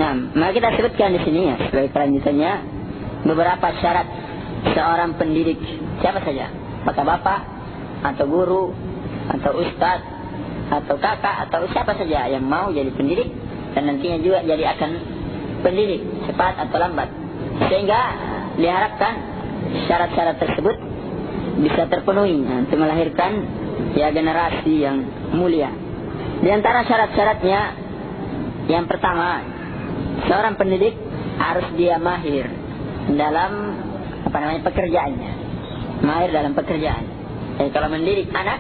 Nah, maka kita sebutkan di sini ya, sebagai kelanjutannya beberapa syarat seorang pendidik siapa saja, apakah bapak atau guru atau ustadz atau kakak atau siapa saja yang mau jadi pendidik dan nantinya juga jadi akan pendidik cepat atau lambat, sehingga diharapkan syarat-syarat tersebut bisa terpenuhi untuk melahirkan ya generasi yang mulia. Di antara syarat-syaratnya yang pertama, seorang pendidik harus dia mahir dalam pekerjaannya, mahir dalam pekerjaan. Jadi kalau mendidik anak,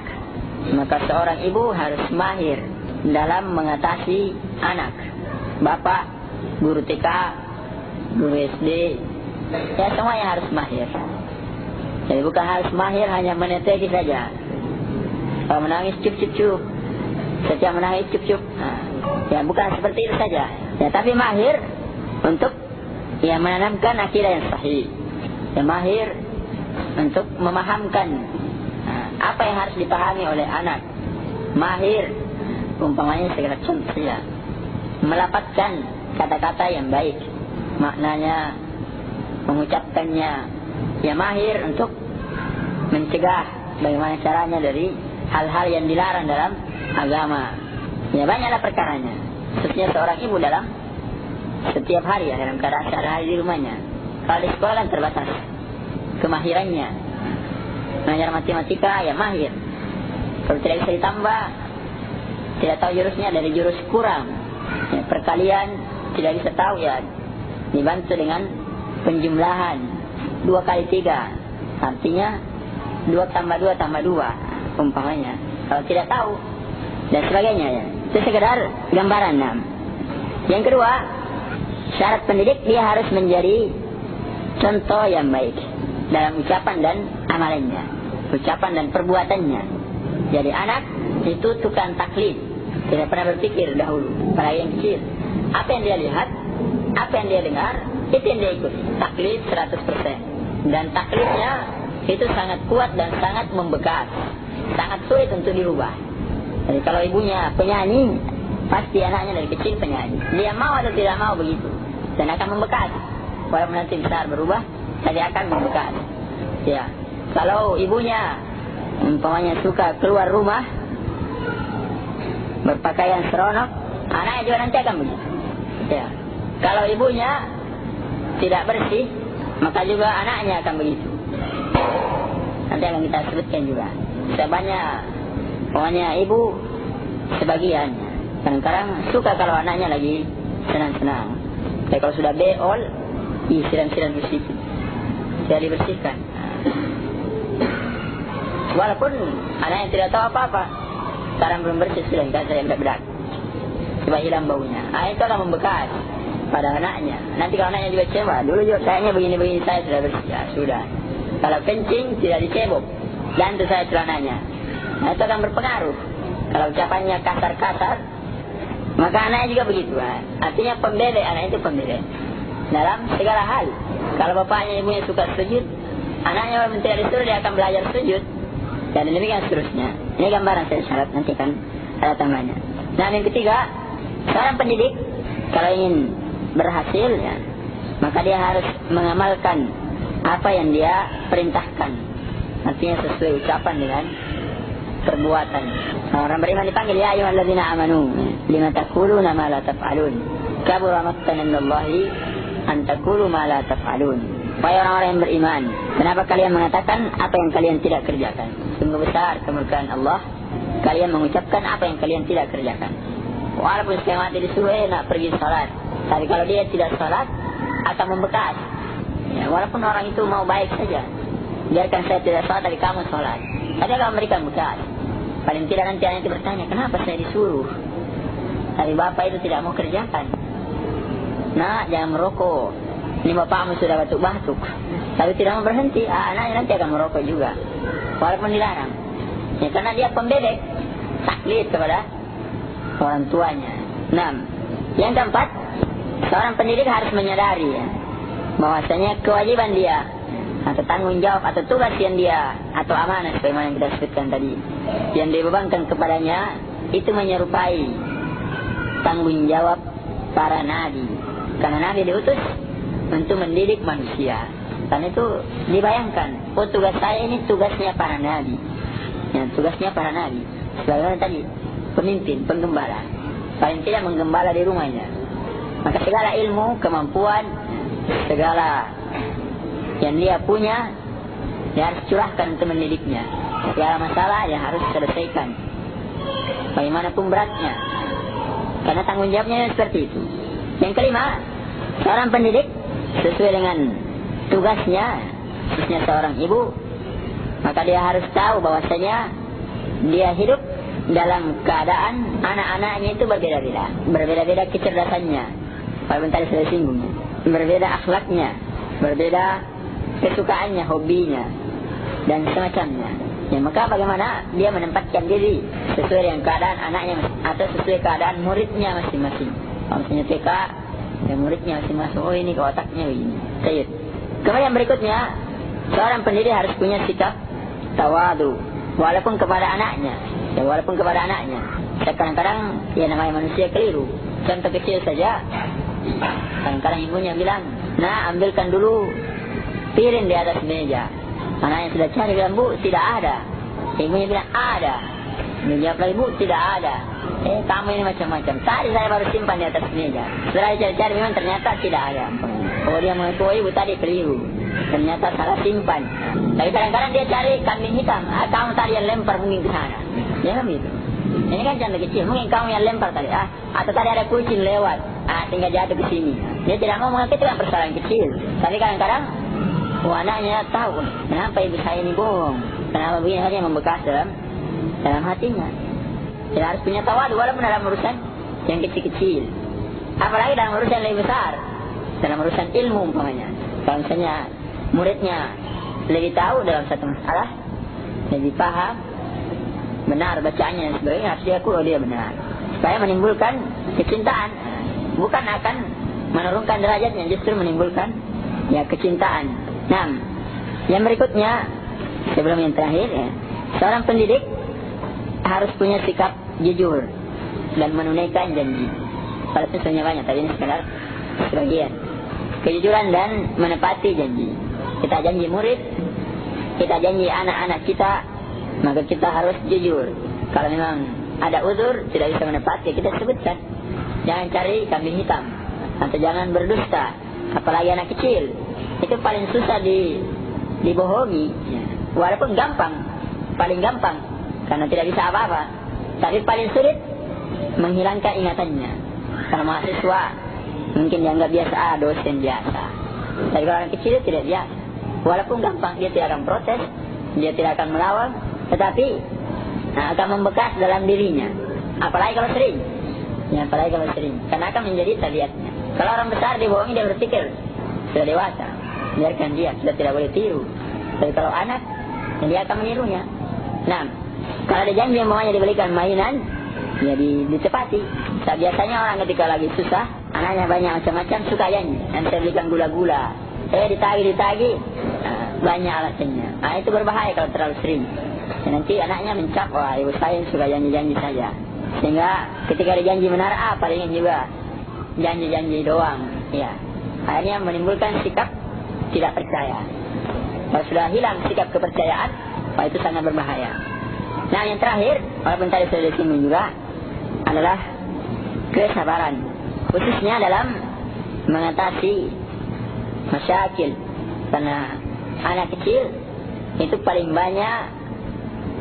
maka seorang ibu harus mahir dalam mengatasi anak. Bapak, guru TK, guru SD, ya semuanya harus mahir. Jadi bukan harus mahir hanya meneteki saja. Kalau menangis cup. Setiap menangis cup. Ya bukan seperti itu saja. Ya tapi mahir untuk ya menanamkan akidah yang sahih. Ya mahir untuk memahamkan apa yang harus dipahami oleh anak. Mahir umpamanya segala contoh ya, melapatkan kata-kata yang baik, maknanya, mengucapkannya. Ya mahir untuk mencegah bagaimana caranya dari hal-hal yang dilarang dalam agama. Ya banyaklah perkaranya. Khususnya seorang ibu dalam setiap hari ya, dalam keadaan sehari-hari di rumahnya. Kalau di sekolah kan terbatas kemahirannya. Mengajar matematika ya mahir. Kalau tidak bisa ditambah, tidak tahu jurusnya dari jurus kurang. Ya, perkalian tidak bisa tahu ya, dibantu dengan penjumlahan 2 kali 3, artinya 2 tambah 2 tambah 2 umpamanya. Kalau tidak tahu dan sebagainya ya, itu sekedar gambaran. Yang kedua, syarat pendidik dia harus menjadi contoh yang baik dalam ucapan dan amalannya, ucapan dan perbuatannya. Jadi anak itu tukang taklid, tidak pernah berpikir dahulu, apalagi yang kecil. Apa yang dia lihat, apa yang dia dengar, itu yang dia ikuti. Taklid 100%. Dan taklidnya itu sangat kuat dan sangat membekas, sangat sulit untuk dirubah. Jadi kalau ibunya penyanyi, pasti anaknya dari kecil penyanyi. Dia mau atau tidak mau begitu, dan akan membekas. Walaupun nanti besar berubah, tapi akan membekas. Ya, kalau ibunya umpamanya suka keluar rumah berpakaian seronok, anaknya juga nanti akan begitu. Ya, kalau ibunya tidak bersih, maka juga anaknya akan begitu. Nanti akan kita sebutkan juga. Sebanyak pokoknya ibu sebagian kadang-kadang suka kalau anaknya lagi senang-senang. Tapi kalau sudah beol, siram-siram bersih, tidak dibersihkan. Walaupun anaknya tidak tahu apa-apa, sekarang belum bersih sudah kita saya bedak-bedak, coba hilang baunya. Itu akan membekas pada anaknya. Nanti kalau anaknya juga kecewa, dulu juga kayaknya begini-begini saya sudah bersih. Ya sudah. Kalau kencing tidak dicebok, dan itu saya celananya. Itu akan berpengaruh. Kalau ucapannya kasar-kasar, maka anaknya juga begitu. Artinya pembeda, anak itu pembeda dalam segala hal. Kalau bapaknya ibunya suka sujud, anaknya walaupun tidak disuruh dia akan belajar sujud, dan demikian seterusnya. Ini gambaran saya syarat, nanti kan ada tambahnya. Nah yang ketiga, seorang pendidik kalau ingin berhasil ya, maka dia harus mengamalkan apa yang dia perintahkan, artinya sesuai ucapan dengan perbuatan. Orang beriman dipanggil ya ayyuhalladzina amanu lima taquluna ma la taf'alun kabura maqtan indallahi an taqulu ma la taf'alun. Wahai orang-orang yang beriman, kenapa kalian mengatakan apa yang kalian tidak kerjakan? Sungguh besar kemurkaan Allah kalian mengucapkan apa yang kalian tidak kerjakan. Walaupun saya mati disuruh nak pergi salat, tapi kalau dia tidak salat akan membekas. Ya, walaupun orang itu mau baik saja, biarkan saya tidak salat tapi kamu salat, tapi akan memberikan bekas. Paling tidak nanti anak itu bertanya, kenapa saya disuruh? Tapi bapak itu tidak mau kerjakan. Nah, jangan merokok. Ini bapakmu sudah batuk-batuk, tapi tidak mau berhenti. Anaknya nanti akan merokok juga, walaupun dilarang. Ya, karena dia pembebek, taklid kepada orang tuanya. 6. Yang keempat, seorang pendidik harus menyadari ya, bahwasanya kewajiban dia atau tanggung jawab atau tugas yang dia atau amanah sebagaimana yang kita sebutkan tadi yang dibebankan kepadanya itu menyerupai tanggung jawab para nabi, Karena Nabi diutus untuk mendidik manusia. Karena itu dibayangkan, oh tugas saya ini tugasnya para Nabi. Ya, tugasnya para Nabi. Sebagaimana tadi, pemimpin, penggembala. Paling tidak menggembala di rumahnya. Maka segala ilmu, kemampuan, segala yang dia punya, dia harus curahkan untuk mendidiknya. Segala masalah yang harus diselesaikan, bagaimanapun beratnya. Karena tanggung jawabnya seperti itu. Yang kelima, seorang pendidik sesuai dengan tugasnya, khususnya seorang ibu, maka dia harus tahu bahwasanya dia hidup dalam keadaan anak-anaknya itu berbeda-beda. Berbeda-beda kecerdasannya, walaupun tadi sudah singgungnya. Berbeda akhlaknya, berbeda kesukaannya, hobinya, dan semacamnya. Ya, maka bagaimana dia menempatkan diri sesuai dengan keadaan anaknya atau sesuai keadaan muridnya masing-masing. Kalau misalnya TK, ya muridnya masing-masing, oh ini ke otaknya begini. Baik. Kemudian berikutnya, seorang pendidik harus punya sikap tawadu, walaupun kepada anaknya. Ya, walaupun kepada anaknya. Kadang-kadang ya namanya manusia keliru. Contoh kecil saja, kadang-kadang ibunya bilang, nah ambilkan dulu piring di atas meja. Anaknya sudah cari, bilang, bu tidak ada. Ibunya bilang ada. Dia jawab lagi, bu tidak ada. Kamu ini macam-macam. Tadi saya baru simpan di atas meja. Setelah cari-cari memang ternyata tidak ada. Oh dia mengaku, ibu tadi keliru, ternyata salah simpan. Tapi kadang-kadang dia cari kambing hitam. Kamu tadi yang lempar mungkin ke sana. Ya kan begitu. Ini kan contoh kecil. Mungkin kamu yang lempar tadi. Atau tadi ada kucing lewat. Tinggal jatuh ke sini. Dia tidak mau mengaku, itu kan persoalan kecil. Tapi kadang-kadang anaknya tahu kenapa ibu saya ini bohong. Kenapa begini, hanya membekas dalam hatinya. Dia harus punya tawadu walaupun dalam urusan yang kecil-kecil. Apalagi dalam urusan yang lebih besar. Dalam urusan ilmu umpamanya. Kalau misalnya muridnya lebih tahu dalam satu masalah, lebih paham, benar bacaannya dan sebagainya, harus diakui dia benar. Supaya menimbulkan kecintaan. Bukan akan menurunkan derajatnya, justru menimbulkan ya kecintaan. Nah, yang berikutnya, sebelum yang terakhir ya, seorang pendidik harus punya sikap jujur dan menunaikan janji. Pada sebenarnya banyak, tapi ini sebagian. Kejujuran dan menepati janji. Kita janji murid, kita janji anak-anak kita, maka kita harus jujur. Kalau memang ada uzur, tidak bisa menepati, kita sebutkan. Jangan cari kambing hitam, atau jangan berdusta. Apalagi anak kecil, itu paling susah dibohongi. Walaupun gampang, paling gampang, karena tidak bisa apa-apa. Tapi paling sulit menghilangkan ingatannya. Karena mahasiswa mungkin dianggap biasa, dosen biasa. Tapi kalau anak kecil tidak biasa. Walaupun gampang, dia tidak akan protes, dia tidak akan melawan, tetapi akan membekas dalam dirinya. Apalagi kalau sering. Ya, apalagi kalau sering. Karena akan menjadi tabiatnya. Kalau orang besar dibohongi, dia berpikir sudah dewasa, biarkan dia, sudah tidak boleh tiru. Tapi kalau anak, dia akan menirunya. Nah, kalau ada janji yang maunya dibelikan mainan, ya ditepati. Biasanya orang ketika lagi susah, anaknya banyak macam-macam, suka janji. Nanti saya belikan gula-gula, ditagi, banyak alasannya. Itu berbahaya kalau terlalu sering. Nanti anaknya mencap, wah ibu saya suka janji-janji saja. Sehingga ketika ada janji benar, palingan juga janji-janji doang. Ya, akhirnya menimbulkan sikap tidak percaya. Kalau sudah hilang sikap kepercayaan, itu sangat berbahaya. Nah, yang terakhir, walaupun tadi sudah disinggung juga, adalah kesabaran, khususnya dalam mengatasi masyakil. Karena anak kecil itu paling banyak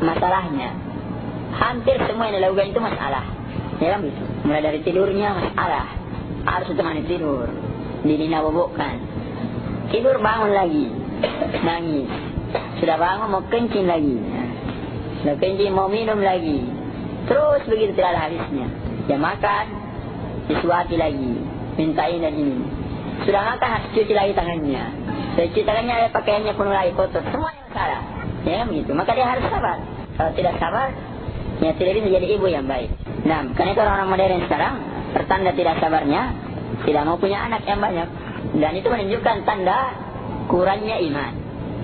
masalahnya. Hampir semua yang dilakukan itu masalah. Ya kan begitu. Mulai dari tidurnya masalah, harus ditemani tidur, dinabobokkan, tidur bangun lagi, nangis, sudah bangun mau kencing lagi, sudah kencing mau minum lagi, terus begitu tidak ada habisnya. Ya makan, disuapi lagi, minta ini dan ini. Sudah makan harus cuci lagi tangannya, cuci tangannya ada pakaiannya penuh lagi kotor, semuanya masalah. Ya kan begitu. Maka dia harus sabar. Kalau tidak sabar, ya tidak bisa jadi ibu yang baik. Nah, karena itu orang-orang modern sekarang pertanda tidak sabarnya, tidak mau punya anak yang banyak. Dan itu menunjukkan tanda kurangnya iman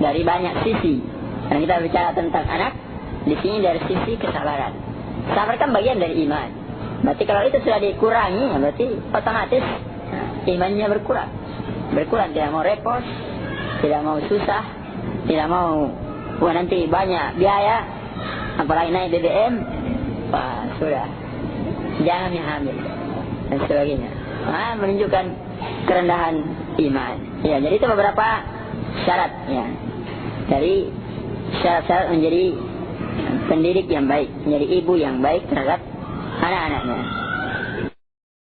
dari banyak sisi. Karena kita bicara tentang anak, di sini dari sisi kesabaran. Sabar kan bagian dari iman. Berarti kalau itu sudah dikurangi, berarti otomatis imannya berkurang. Berkurang, tidak mau repot, tidak mau susah, tidak mau nanti banyak biaya, apalagi naik BBM, wah sudah, jangan hamil dan sebagainya. Menunjukkan kerendahan iman. Ya, jadi itu beberapa syarat ya. Dari syarat-syarat menjadi pendidik yang baik, menjadi ibu yang baik terhadap anak-anaknya.